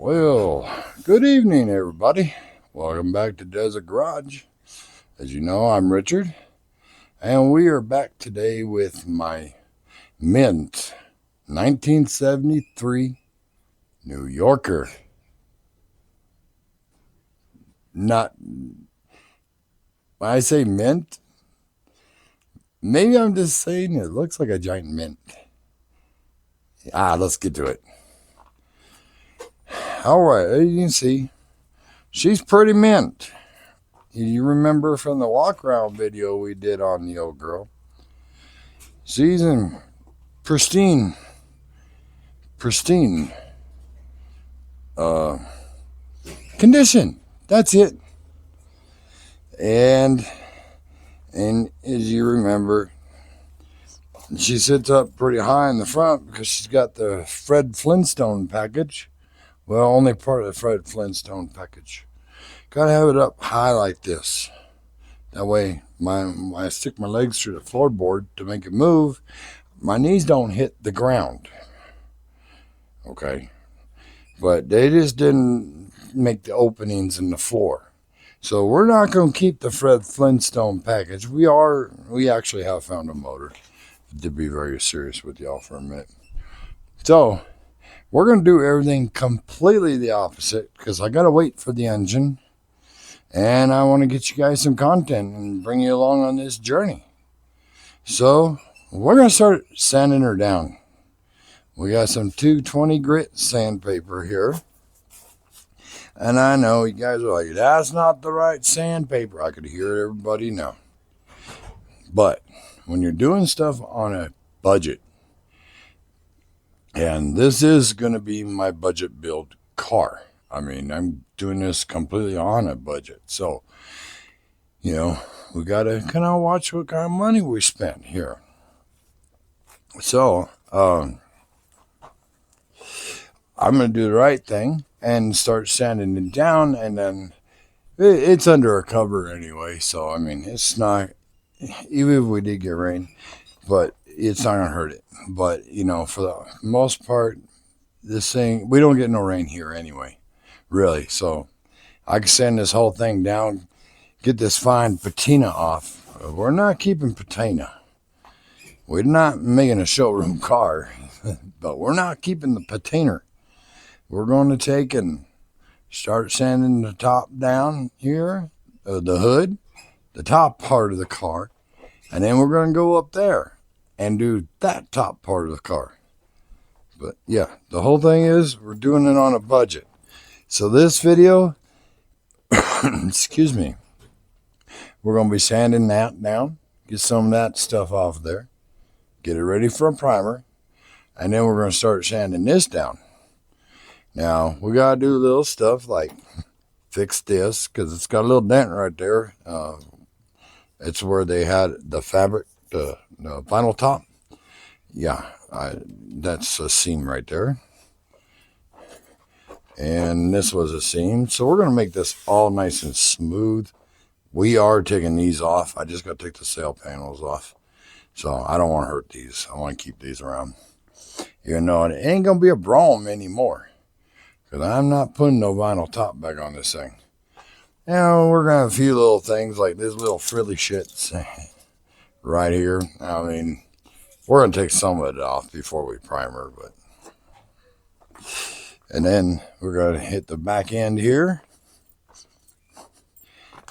Well, good evening, everybody. Welcome back to Desert Garage. As you know, I'm Richard, and we are back today with my mint 1973 New Yorker. Not, when I say mint, maybe I'm just saying it looks like a giant mint. Let's get to it. All right, as you can see, she's pretty mint. You remember from the walk around video we did on the old girl. She's in pristine uh, condition. That's it. And as you remember, she sits up pretty high in the front because she's got the Fred Flintstone package. Well, only part of the Fred Flintstone package. Gotta have it up high like this. That way, when I stick my legs through the floorboard to make it move, my knees don't hit the ground. Okay? But they just didn't make the openings in the floor. So we're not going to keep the Fred Flintstone package. We actually have found a motor, to be very serious with y'all for a minute. So we're going to do everything completely the opposite because I got to wait for the engine. And I want to get you guys some content and bring you along on this journey. So we're going to start sanding her down. We got some 220 grit sandpaper here. And I know you guys are like, that's not the right sandpaper. I could hear everybody know. But when you're doing stuff on a budget, and this is going to be my budget build car. I mean, I'm doing this completely on a budget. So, we got to kind of watch what kind of money we spend here. So, I'm going to do the right thing and start sanding it down. And then it's under a cover anyway. So, I mean, it's not, even if we did get rain, but it's not going to hurt it. But, for the most part, this thing, we don't get no rain here anyway. Really, so I can sand this whole thing down, get this fine patina off. We're not keeping patina. We're not making a showroom car, but we're not keeping the patina. We're going to take and start sanding the top down here, the hood, the top part of the car, and then we're going to go up there and do that top part of the car. But yeah, the whole thing is we're doing it on a budget. So this video, excuse me, we're going to be sanding that down, get some of that stuff off there, get it ready for a primer, and then we're going to start sanding this down. Now, we got to do little stuff like fix this, because it's got a little dent right there. It's where they had the fabric, the vinyl top. Yeah, that's a seam right there. And this was a seam. So we're going to make this all nice and smooth. We are taking these off. I just got to take the sail panels off. So I don't want to hurt these. I want to keep these around. Even though it ain't going to be a Brougham anymore. Because I'm not putting no vinyl top back on this thing. We're going to have a few little things like this little frilly shits right here. I mean, we're going to take some of it off before we primer, but... And then we're going to hit the back end here.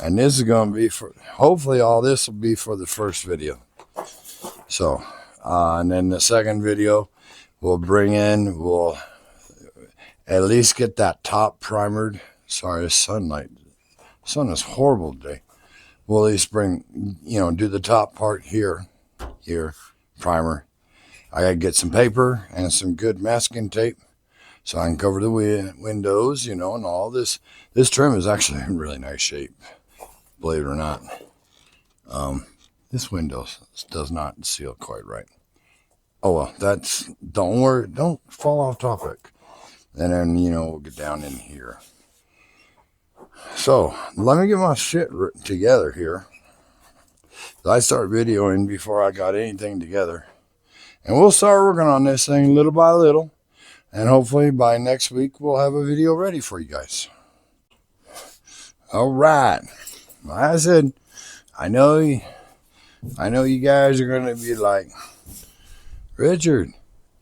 And this is going to be for, hopefully all this will be for the first video. So, and then the second video we'll at least get that top primered. Sorry, the sun is horrible today. We'll at least do the top part here, primer. I got to get some paper and some good masking tape. So I can cover the windows, and all this. This trim is actually in really nice shape, believe it or not. This window does not seal quite right. Oh, well, don't worry, don't fall off topic. And then, we'll get down in here. So, let me get my shit together here. I start videoing before I got anything together. And we'll start working on this thing little by little. And hopefully by next week, we'll have a video ready for you guys. All right. Like I said, I know you guys are going to be like, Richard,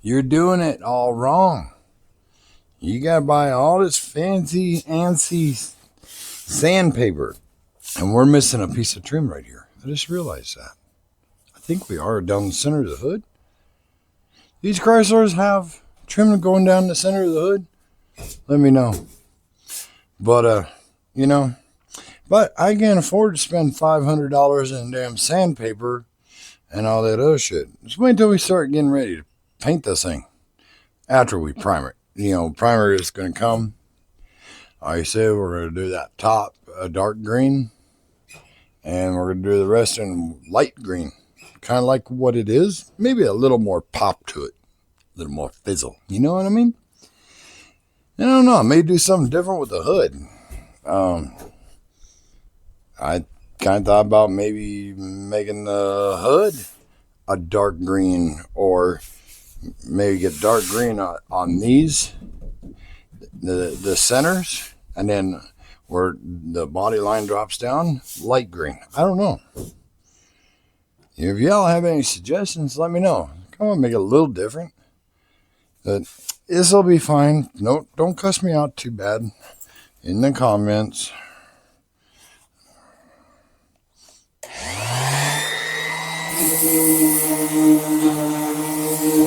you're doing it all wrong. You got to buy all this fancy, antsy sandpaper. And we're missing a piece of trim right here. I just realized that. I think we are down the center of the hood. These Chryslers have trim going down the center of the hood. Let me know. But, but I can't afford to spend $500 in damn sandpaper and all that other shit. Just wait until we start getting ready to paint this thing. After we primer it. Primer is going to come. I said we're going to do that top a dark green. And we're going to do the rest in light green. Kind of like what it is. Maybe a little more pop to it. A little more fizzle. You know what I mean? I don't know. I may do something different with the hood. I kind of thought about maybe making the hood a dark green. Or maybe get dark green on these. The centers. And then where the body line drops down, light green. I don't know. If y'all have any suggestions, let me know. Come on, make it a little different. But this will be fine. No, don't cuss me out too bad in the comments.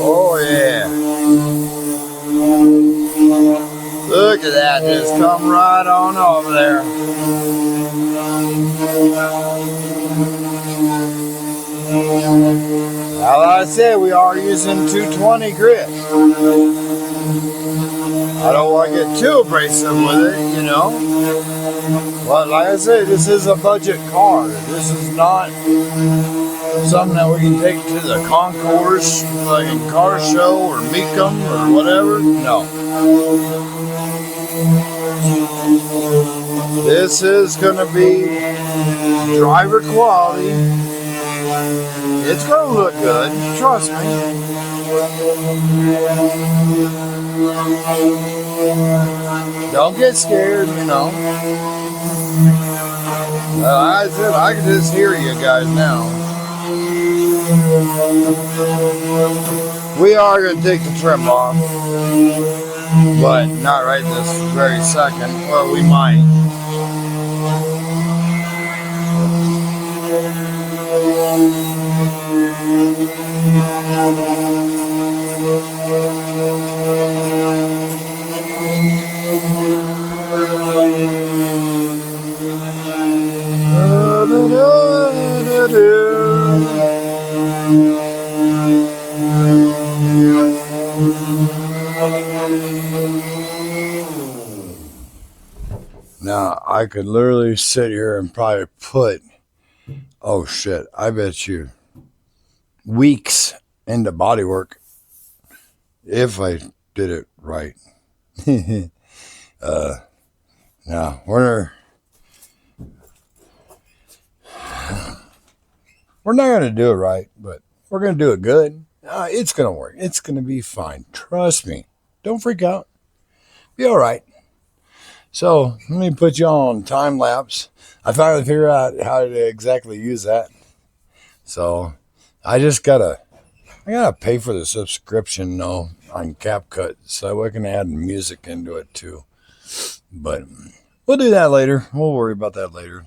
Oh yeah. Look at that, just come right on over there. Now, like I said, we are using 220 grit. I don't want to get too abrasive with it, But like I said, this is a budget car. This is not something that we can take to the concourse, like a car show or Meekum or whatever. No. This is going to be driver quality. It's going to look good, trust me. Don't get scared, I said I can just hear you guys now. We are going to take the trim off, but not right this very second. Well, we might. Now, I could literally sit here and probably put, oh shit, I bet you, weeks into bodywork if I did it right. Now, we're not going to do it right, but we're going to do it good. It's going to work. It's going to be fine. Trust me. Don't freak out. Be all right. So let me put you on time lapse. I finally figured out how to exactly use that. So I gotta pay for the subscription though on CapCut, so I can add music into it too. But we'll do that later. We'll worry about that later.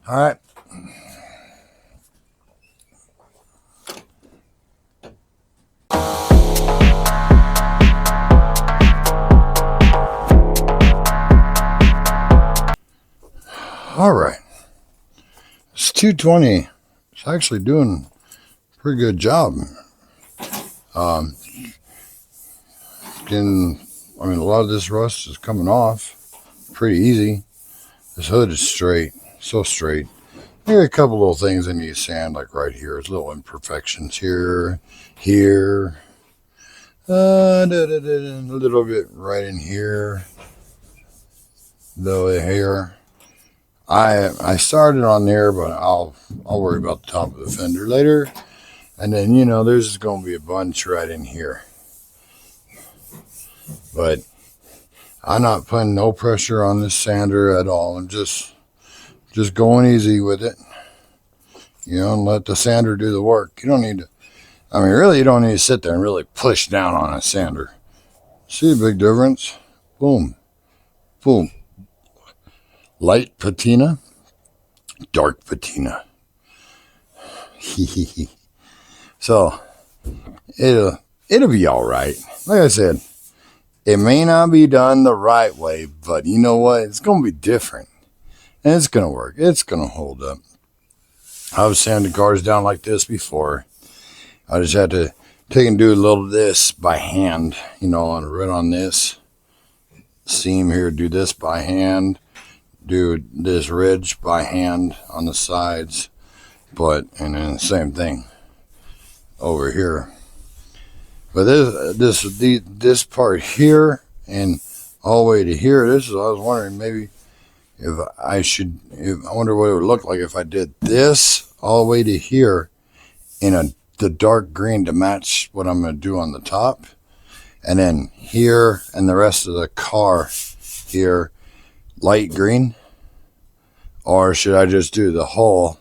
All right. All right. It's 220. It's actually doing a pretty good job. A lot of this rust is coming off pretty easy. This hood is straight, so straight. Maybe a couple little things I need to sand, like right here. There's little imperfections here, a little bit right in here, though here. I started on there, but I'll worry about the top of the fender later. And then, there's going to be a bunch right in here. But I'm not putting no pressure on this sander at all. I'm just going easy with it, and let the sander do the work. You don't need to, I mean, really, you don't need to sit there and really push down on a sander. See the big difference? Boom, boom. Light patina, dark patina. So it'll be all right. Like I said, it may not be done the right way, but you know what? It's gonna be different, and it's gonna work. It's gonna hold up. I've sanded cars down like this before. I just had to take and do a little of this by hand, right on this seam here. Do this by hand. Do this ridge by hand on the sides, and then the same thing over here. But this part here and all the way to here, I was wondering maybe I wonder what it would look like if I did this all the way to here in the dark green to match what I'm going to do on the top. And then here and the rest of the car here, light green. Or should I just do the whole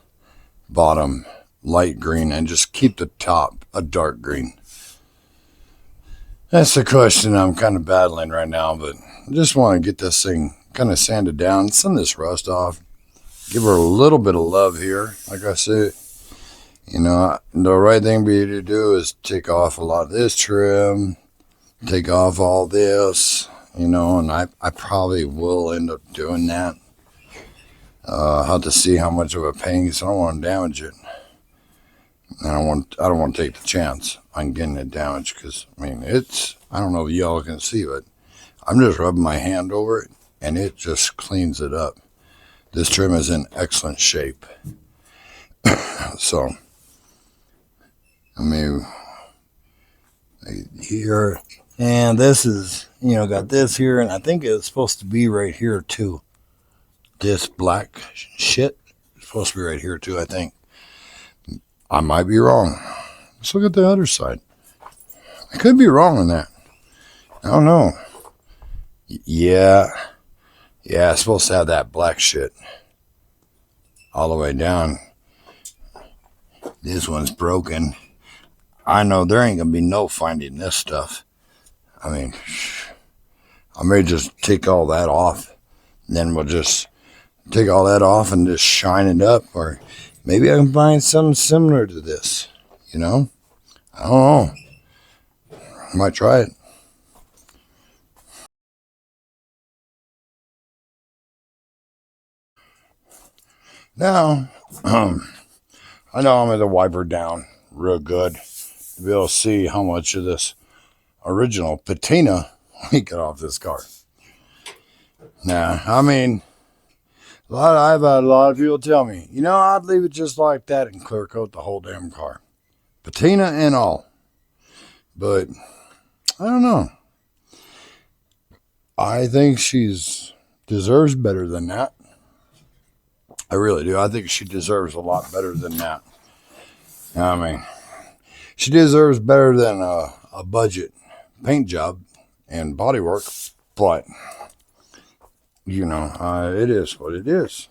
bottom light green and just keep the top a dark green? That's the question I'm kind of battling right now, but I just want to get this thing kind of sanded down, some of this rust off, give her a little bit of love here. Like I said, the right thing for you to do is take off a lot of this trim, take off all this, and I probably will end up doing that. I'll have to see how much of a pain, because I don't want to damage it. And I don't want to take the chance on getting it damaged, because, I don't know if y'all can see, but I'm just rubbing my hand over it, and it just cleans it up. This trim is in excellent shape. So, here, and this is, got this here, and I think it's supposed to be right here, too. This black shit is supposed to be right here, too, I think. I might be wrong. Let's look at the other side. I could be wrong on that. I don't know. Yeah, it's supposed to have that black shit all the way down. This one's broken. I know there ain't gonna be no finding this stuff. I may just take all that off, and then we'll just take all that off and just shine it up, or maybe I can find something similar to this, I don't know. I might try it. Now, I know I'm going to wipe her down real good to be able to see how much of this original patina we got off this car. Now, I've had a lot of people tell me, I'd leave it just like that and clear coat the whole damn car. Patina and all. But, I don't know. I think deserves better than that. I really do. I think she deserves a lot better than that. She deserves better than a budget paint job and body work, but, it is what it is.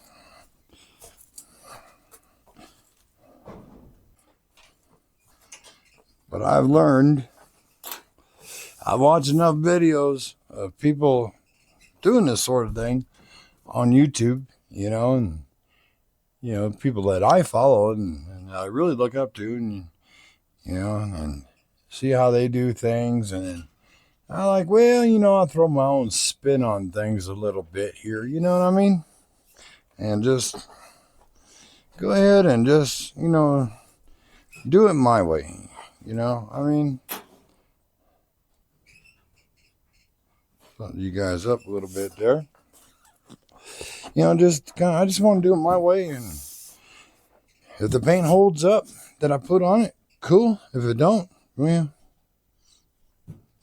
But I've watched enough videos of people doing this sort of thing on YouTube, and, people that I follow and I really look up to, and, and see how they do things. And then I like, I throw my own spin on things a little bit here, you know what I mean? And just go ahead and just, do it my way, Put you guys up a little bit there. I just want to do it my way, and if the paint holds up that I put on it, cool. If it don't, ain't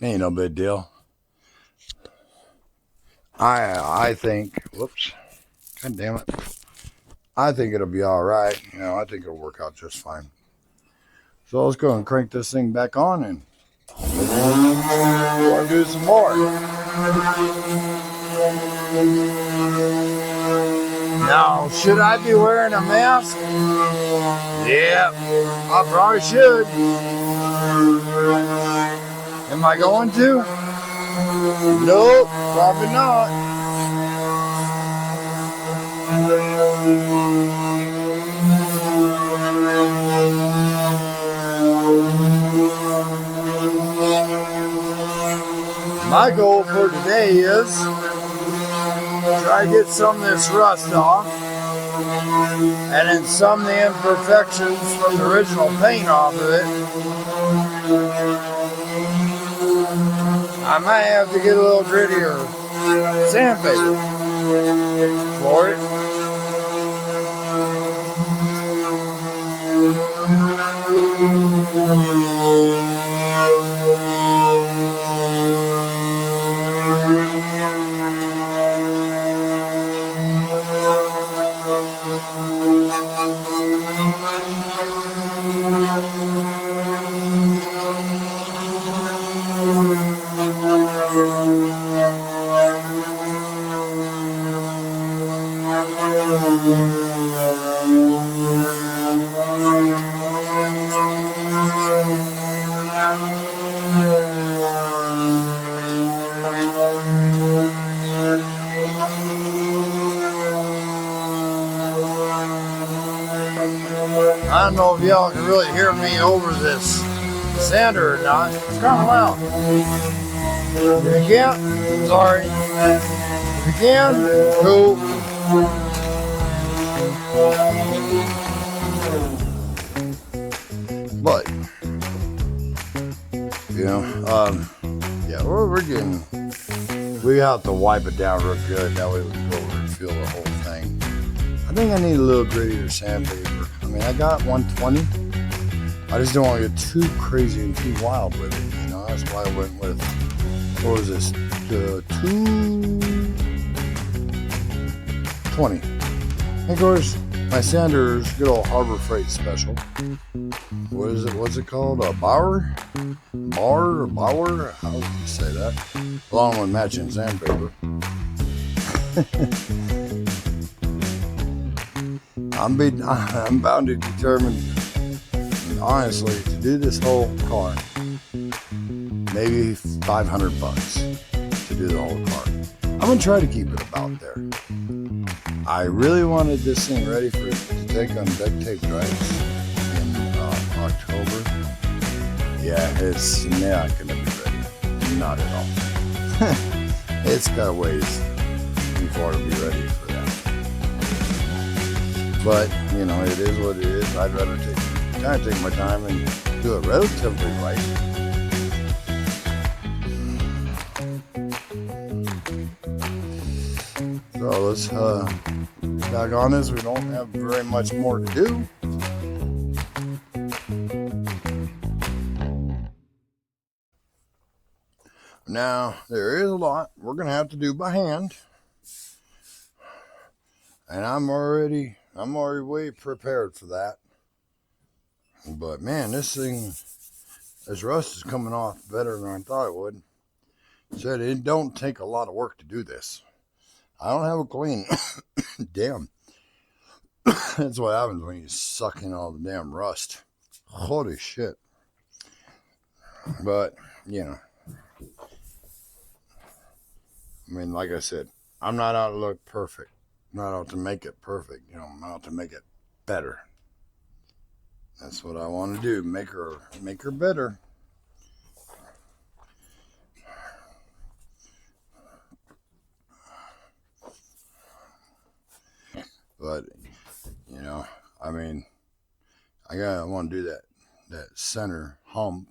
no big deal. I think, whoops, god damn it. I think it'll be all right. I think it'll work out just fine. So let's go and crank this thing back on and Want to do some more? Now, should I be wearing a mask? Yeah, I probably should. Am I going to? Nope, probably not. My goal for today is try to get some of this rust off, and then some of the imperfections from the original paint off of it. I might have to get a little grittier sandpaper for it. I don't know if y'all can really hear me over this sander or not. It's kind of loud. If you can't, sorry. If you can, cool. But, you know, yeah, we're getting, we have to wipe it down real good. That way we can go over and feel the whole thing. I think I need a little grittier sandpaper. I mean, I got 120. I just don't want to get too crazy and too wild with it. You know, that's why I went with, what was this? 220. And of course, my sander's good old Harbor Freight special. What is it? What's it called? A Bauer? Bar or Bauer? How would you say that? Along with matching sandpaper. I'm bound to determine, honestly, to do this whole car, maybe $500 to do the whole car. I'm gonna try to keep it about there. I really wanted this thing ready to take on duct tape drives in October. Yeah, it's not gonna be ready. Not at all. It's got ways before to be ready for that. But, you know, it is what it is. I'd rather take my time and do it relatively right. So let's back on this. We don't have very much more to do. Now, there is a lot we're going to have to do by hand. And I'm already way prepared for that. But man, this rust is coming off better than I thought it would. Said it don't take a lot of work to do this. I don't have a clean. Damn. That's what happens when you suck in all the damn rust. Holy shit. But, you know. I mean, like I said, I'm not out to look perfect. I'm not out to make it perfect. You know, I'm out to make it better. That's what I want to do. Make her better. But, you know, I mean, I want to do that center hump.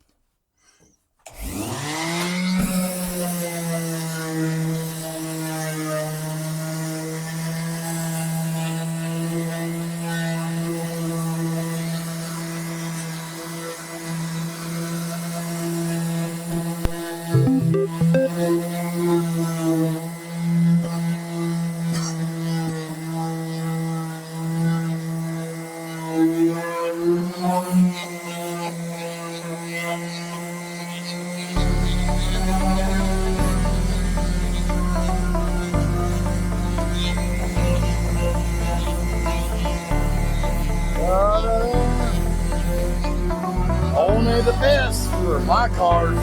my cars.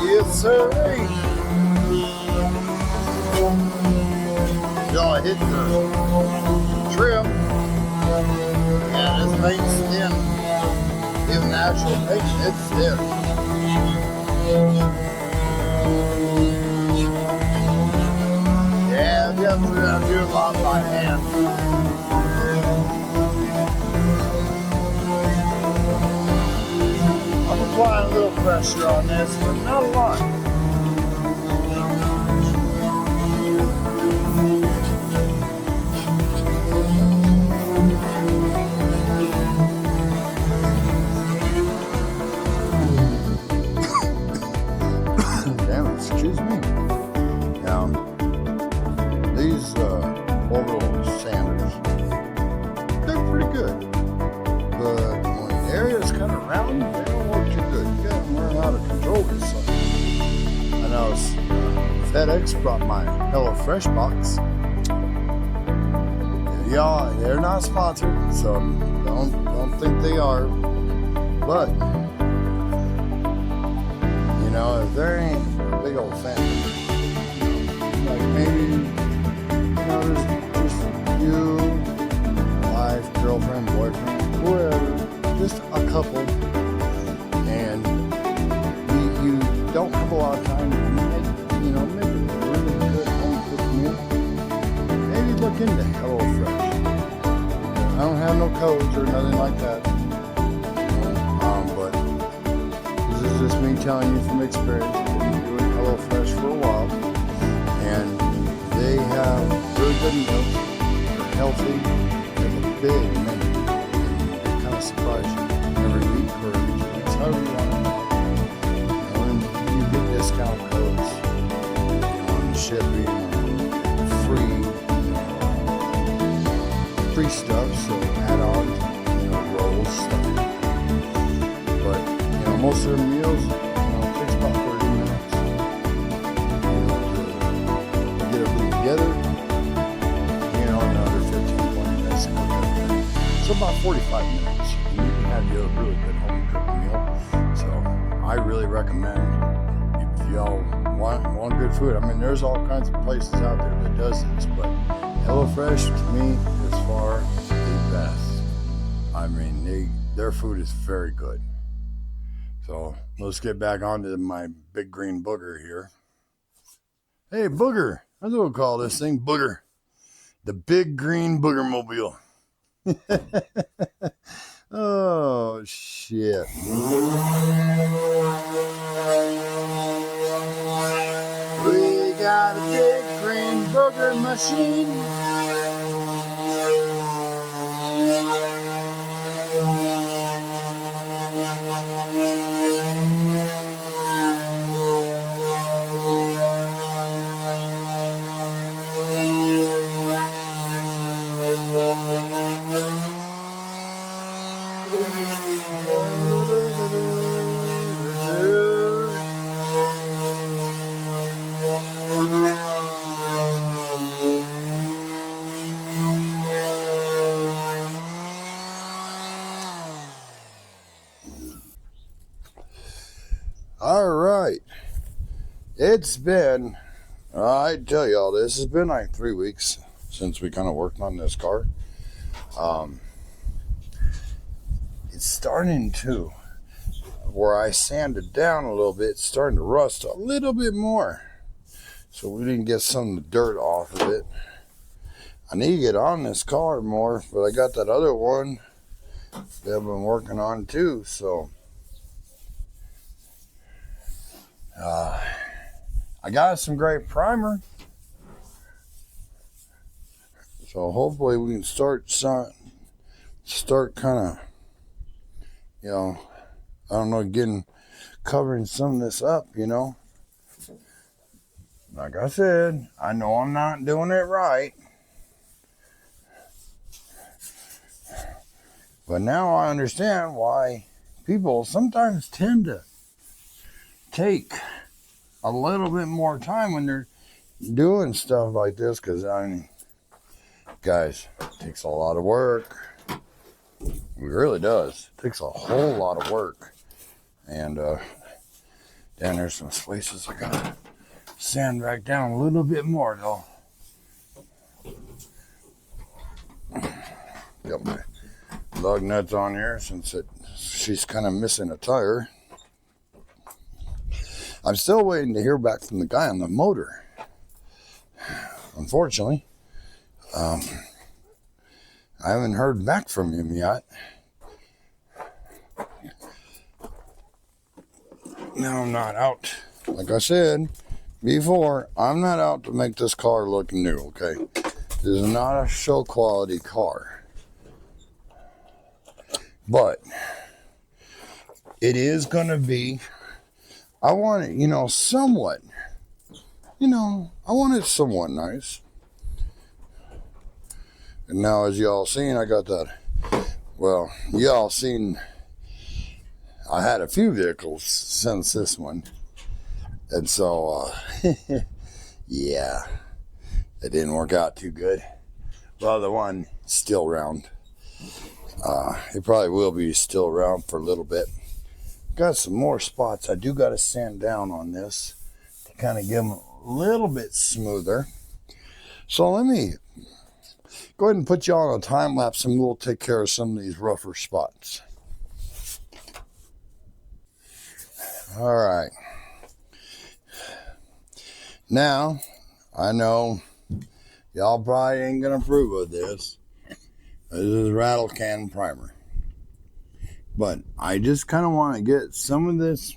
Yes, sir. Y'all hit the trim. Yeah, this paint's thin. Even the actual paint, it's thin. Yeah, definitely I do a lot by hand. I'm applying a little pressure on this, but not a lot. Damn, excuse me. Now, these orbital sanders, they're pretty good. But when the area is kind of round, they don't work too good. You gotta learn how to control this stuff. I know FedEx brought my HelloFresh box. Yeah, they're not sponsored, so don't think they are. But you know, if there ain't a big old family, like maybe there's just you, wife, girlfriend, boyfriend, whoever, just a couple, and you don't have a lot of time to make a really good home cooked meal. Maybe look into HelloFresh. I don't have no codes or nothing like that, but this is just me telling you from experience. I've been doing HelloFresh for a while, and they have really good meals. They're healthy. They have a big menu. They kind of surprise you every week or every 2 weeks, however you want it. And you get discount codes on shipping, free stuff, so add-ons, rolls, stuff like that. But most of their meals, it takes about 30 minutes to get everything together. Another 15-20 minutes to cook everything. So about 45 minutes, and you can have a really good home cooked meal. So I really recommend, if y'all want good food. I mean, there's all kinds of places out there that does this, but HelloFresh to me is far the best. I mean, their food is very good. So let's get back onto my big green booger here. Hey, booger. That's what we'll call this thing, booger. The big green booger mobile. Oh, shit. We got a big green booger machine. All right. It's been, I tell y'all, this has been like 3 weeks since we kind of worked on this car. It's starting to, where I sanded down a little bit, it's starting to rust a little bit more. So we didn't get some of the dirt off of it. I need to get on this car more, but I got that other one that I've been working on too, so I got some great primer, so hopefully we can start kind of, I don't know, covering some of this up, Like I said, I know I'm not doing it right, but now I understand why people sometimes tend to take a little bit more time when they're doing stuff like this, because I mean, Guys, it takes a lot of work. It really does. It takes a whole lot of work. And down there's some places I gotta sand back down a little bit more though. Got my lug nuts on here since she's kind of missing a tire. I'm still waiting to hear back from the guy on the motor. Unfortunately, I haven't heard back from him yet. Now I'm not out. Like I said before, I'm not out to make this car look new, okay? This is not a show quality car. But it is going to be, I want it, somewhat, I want it somewhat nice. And now as y'all seen, I got that, well, y'all seen, I had a few vehicles since this one. And so, yeah, it didn't work out too good. Well, the one still around. It probably will be still around for a little bit. Got some more spots. I do got to sand down on this to kind of give them a little bit smoother. So let me go ahead and put you on a time lapse and we'll take care of some of these rougher spots. All right. Now, I know y'all probably ain't going to approve of this. This is rattle can primer. But I just kind of want to get some of this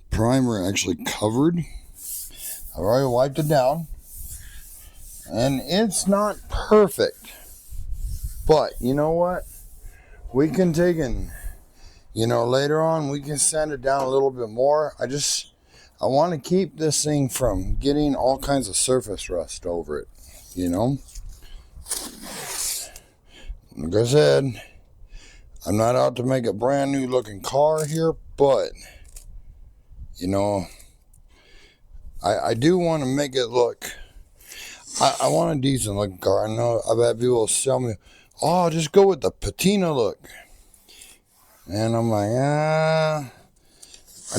primer actually covered. I've already wiped it down. And it's not perfect. But you know what? We can take and, later on we can sand it down a little bit more. I want to keep this thing from getting all kinds of surface rust over it, Like I said, I'm not out to make a brand new looking car here, but, I do want to make it look, I want a decent looking car. I know I've had people tell me, oh, just go with the patina look. And I'm like, I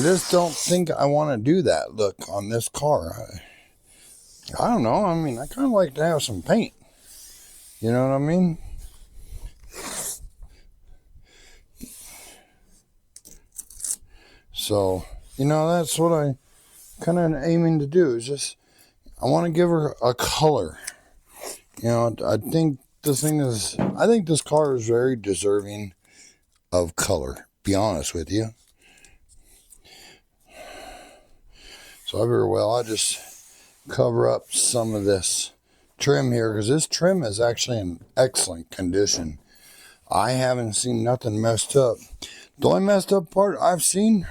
just don't think I want to do that look on this car. I don't know. I mean, I kind of like to have some paint. You know what I mean? So, that's what I kind of aiming to do. Is just, I want to give her a color. I think this car is very deserving of color. Be honest with you. So I figure, I'll just cover up some of this trim here because this trim is actually in excellent condition. I haven't seen nothing messed up. The only messed up part I've seen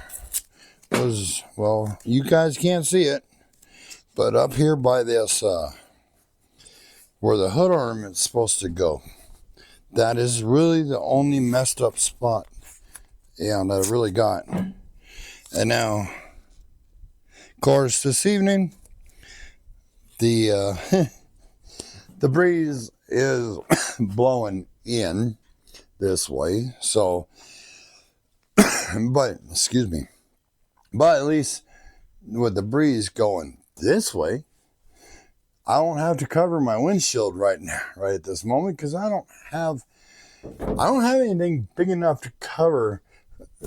was, you guys can't see it, but up here by this, where the hood ornament's supposed to go, that is really the only messed up spot, that I really got. And now, of course, this evening, the breeze is blowing in this way. So, but at least with the breeze going this way, I don't have to cover my windshield right now, right at this moment, because I don't have anything big enough to cover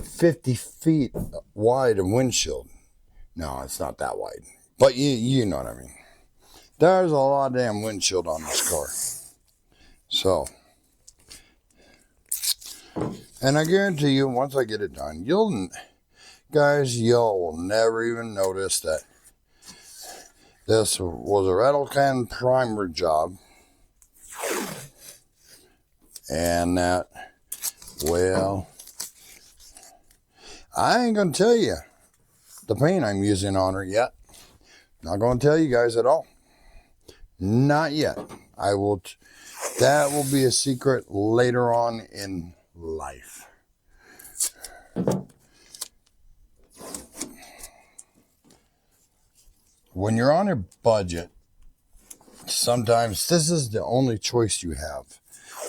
50 feet wide of windshield. No, it's not that wide. But you know what I mean. There's a lot of damn windshield on this car. So, and I guarantee you, once I get it done, y'all will never even notice that this was a rattle can primer job. And that, I ain't going to tell you the paint I'm using on her yet. Not going to tell you guys at all. Not yet. That will be a secret later on in life. When you're on a budget, sometimes this is the only choice you have.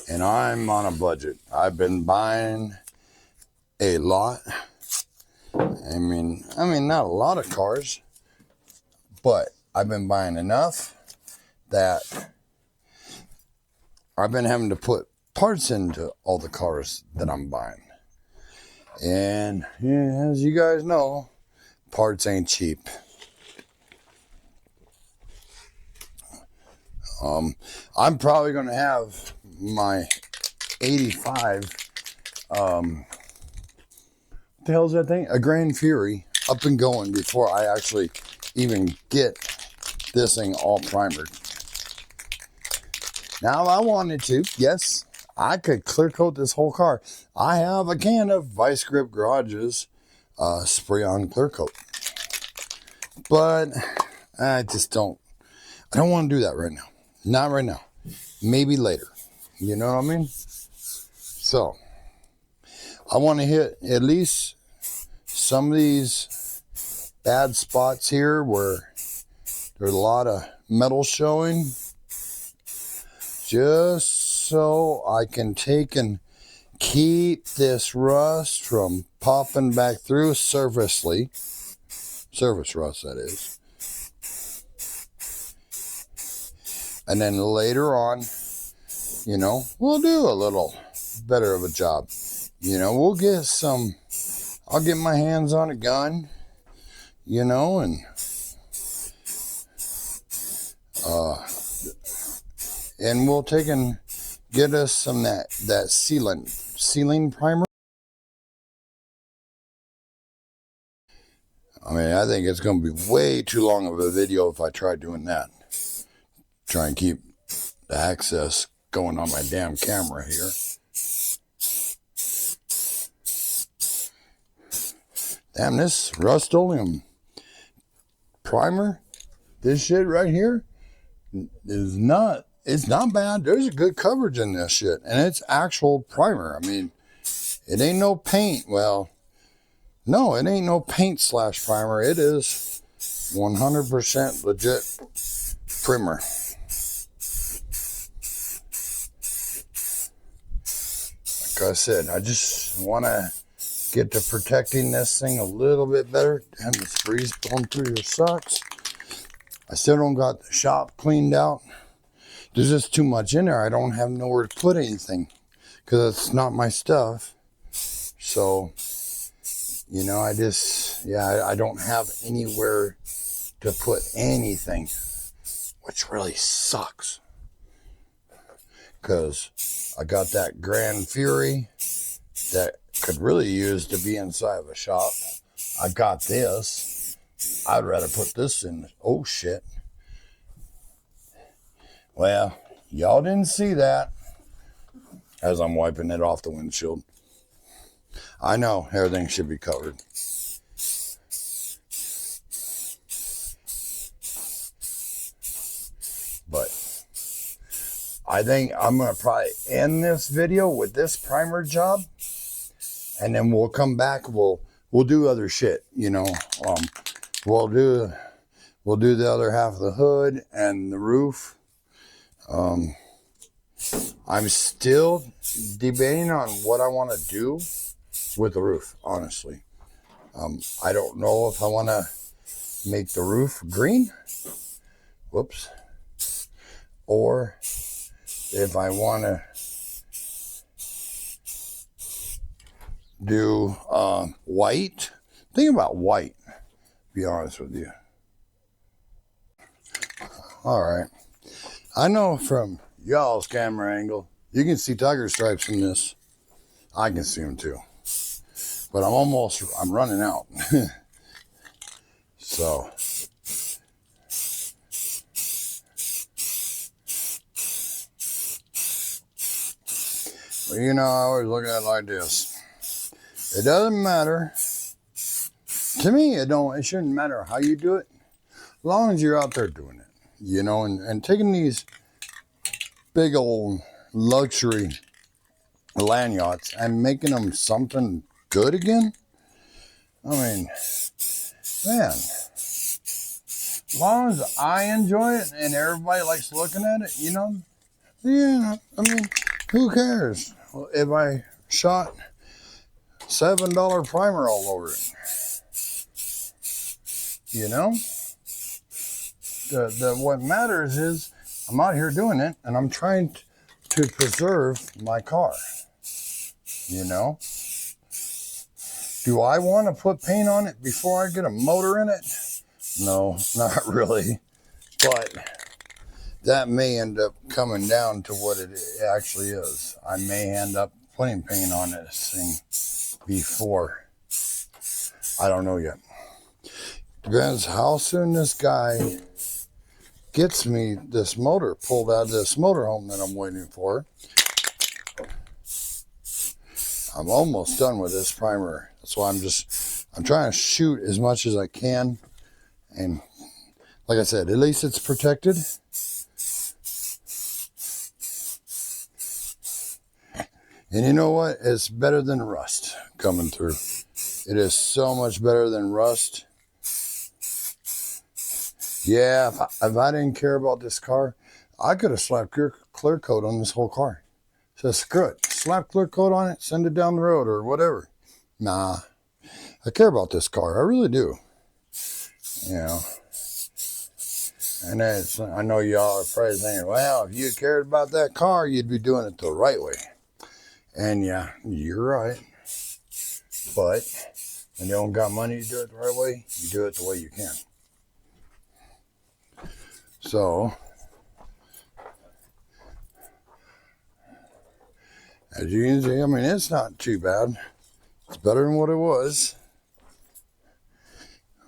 And I'm on a budget. I've been buying a lot. I mean, not a lot of cars, but I've been buying enough that I've been having to put parts into all the cars that I'm buying. And yeah, as you guys know, parts ain't cheap. I'm probably going to have my 85, what the hell's that thing? A Grand Fury up and going before I actually even get this thing all primered. Now, if I wanted to, yes, I could clear coat this whole car. I have a can of Vice Grip Garage's spray on clear coat. But I don't want to do that right now. Not right now. Maybe later. You know what I mean? So, I want to hit at least some of these bad spots here where there's a lot of metal showing. Just so I can take and keep this rust from popping back through surfacely. Surface rust, that is. And then later on, you know, we'll do a little better of a job. You know, we'll get some, I'll get my hands on a gun, you know, and we'll take and get us some that sealing primer. I mean, I think it's going to be way too long of a video if I try doing that. Try and keep the access going on my damn camera here. Damn, this Rust-Oleum primer, this shit right here is not, it's not bad. There's a good coverage in this shit, and it's actual primer. I mean, it ain't no paint. Well, no, it ain't no paint / primer. It is 100% legit primer. Like I said, I just want to get to protecting this thing a little bit better. And the breeze blowing through your socks. I still don't got the shop cleaned out. There's just too much in there. I don't have nowhere to put anything because it's not my stuff. So, you know, I don't have anywhere to put anything, which really sucks. Because I got that Grand Fury that could really use to be inside of a shop. I got this. I'd rather put this in. Oh, shit. Well, y'all didn't see that as I'm wiping it off the windshield. I know everything should be covered. But I think I'm going to probably end this video with this primer job. And then we'll come back. We'll do other shit, you know. We'll do the other half of the hood and the roof. I'm still debating on what I want to do with the roof, honestly. I don't know if I want to make the roof green. Whoops. Or if I want to do white. Think about white, to be honest with you. All right. I know from y'all's camera angle, you can see tiger stripes in this. I can see them too. But I'm running out. So. But you know, I always look at it like this. It doesn't matter. To me, it shouldn't matter how you do it, as long as you're out there doing it, you know, and taking these big old luxury land yachts and making them something good again. I mean, man, as long as I enjoy it and everybody likes looking at it, you know, yeah, I mean, who cares if I shot $7 primer all over it, you know? What matters is I'm out here doing it and I'm trying to preserve my car, you know? Do I want to put paint on it before I get a motor in it? No, not really. But that may end up coming down to what it actually is. I may end up putting paint on this thing before. I don't know yet. Depends how soon this guy gets me this motor pulled out of this motorhome that I'm waiting for. I'm almost done with this primer. That's why I'm trying to shoot as much as I can. And like I said, at least it's protected. And you know what? It's better than rust coming through. It is so much better than rust. Yeah, if I didn't care about this car, I could have slapped clear coat on this whole car. So screw it. Slap clear coat on it, send it down the road or whatever. Nah, I care about this car. I really do. You know. And I know y'all are probably thinking, well, if you cared about that car, you'd be doing it the right way. And yeah, you're right. But when you don't got money to do it the right way, you do it the way you can. So, as you can see, I mean, it's not too bad. It's better than what it was.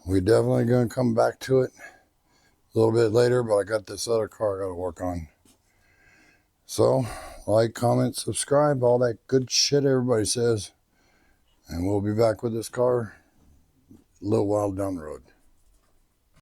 We're definitely going to come back to it a little bit later, but I got this other car I got to work on. So, like, comment, subscribe, all that good shit everybody says. And we'll be back with this car a little while down the road.